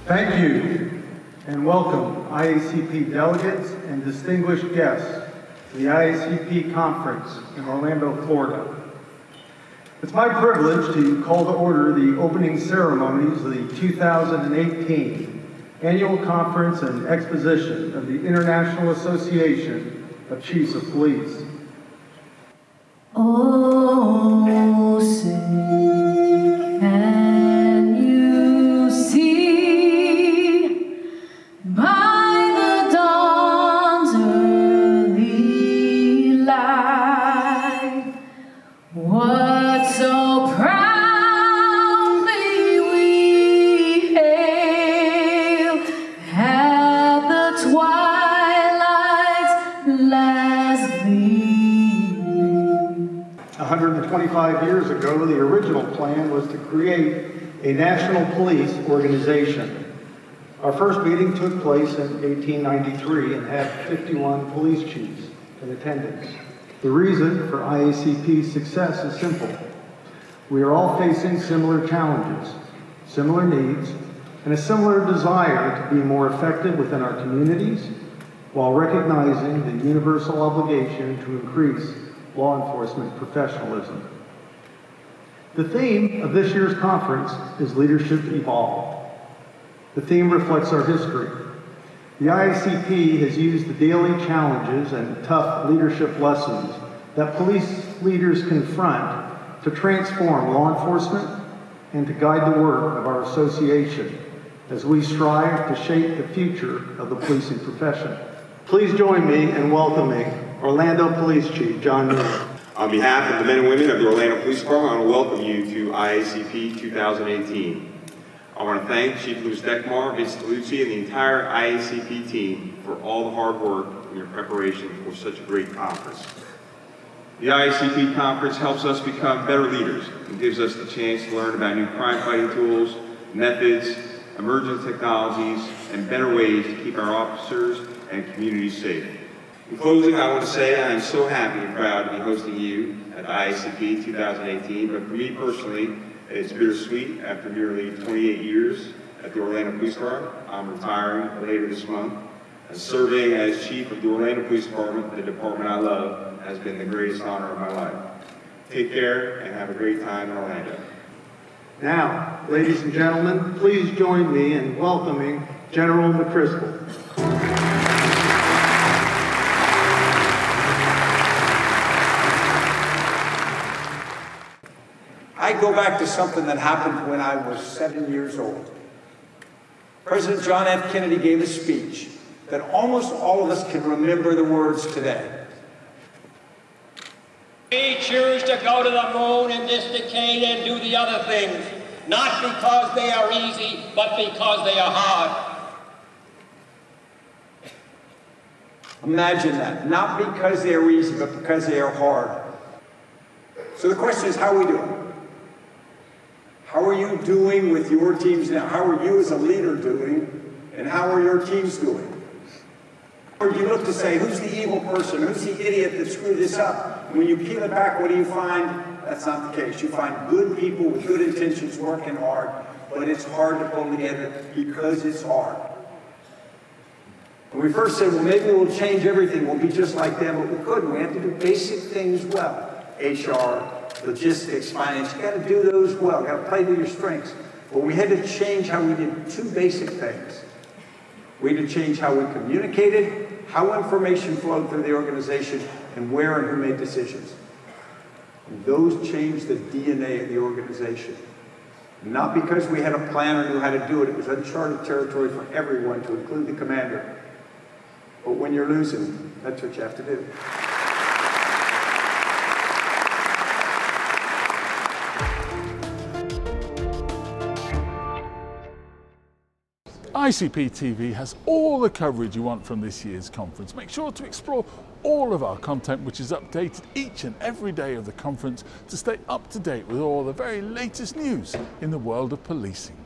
Thank you, and welcome IACP delegates and distinguished guests to the IACP conference in Orlando, Florida. It's my privilege to call to order the opening ceremonies of the 2018 Annual Conference and Exposition of the International Association of Chiefs of Police. Oh, say, can you see by the dawn's early light what so proudly we hailed at the twilight's last gleaming? 125 years ago, the original plan was to create a national police organization. Our first meeting took place in 1893 and had 51 police chiefs in attendance. The reason for IACP's success is simple. We are all facing similar challenges, similar needs, and a similar desire to be more effective within our communities while recognizing the universal obligation to increase law enforcement professionalism. The theme of this year's conference is Leadership Evolved. The theme reflects our history. The IACP has used the daily challenges and tough leadership lessons that police leaders confront to transform law enforcement and to guide the work of our association as we strive to shape the future of the policing profession. Please join me in welcoming Orlando Police Chief John Mina. On behalf of the men and women of the Orlando Police Department, I want to welcome you to IACP 2018. I want to thank Chief Dekmar, Vince Lucci, and the entire IACP team for all the hard work and your preparation for such a great conference. The IACP conference helps us become better leaders and gives us the chance to learn about new crime fighting tools, methods, emerging technologies, and better ways to keep our officers and communities safe. In closing, I want to say I am so happy and proud to be hosting you at IACP 2018, but for me personally, it's bittersweet. After nearly 28 years at the Orlando Police Department, I'm retiring later this month. And serving as Chief of the Orlando Police Department, the department I love, has been the greatest honor of my life. Take care and have a great time in Orlando. Now, ladies and gentlemen, please join me in welcoming General McChrystal. I go back to something that happened when I was 7 years old. President John F. Kennedy gave a speech that almost all of us can remember the words today. We choose to go to the moon in this decade and do the other things, not because they are easy, but because they are hard. Imagine that. Not because they are easy, but because they are hard. So the question is, how are we doing? How are you doing with your teams now? How are you as a leader doing? And how are your teams doing? Or you look to say, who's the evil person? Who's the idiot that screwed this up? And when you peel it back, what do you find? That's not the case. You find good people with good intentions working hard, but it's hard to pull together because it's hard. When we first said, well, maybe we'll change everything, we'll be just like them, but we couldn't. We had to do basic things well. HR, logistics, finance, you got to do those well. You got to play to your strengths. But we had to change how we did two basic things. We had to change how we communicated, how information flowed through the organization, and where and who made decisions. And those changed the DNA of the organization. Not because we had a plan or knew how to do it. It was uncharted territory for everyone, to include the commander. But when you're losing, that's what you have to do. IACP TV has all the coverage you want from this year's conference. Make sure to explore all of our content, which is updated each and every day of the conference, to stay up to date with all the very latest news in the world of policing.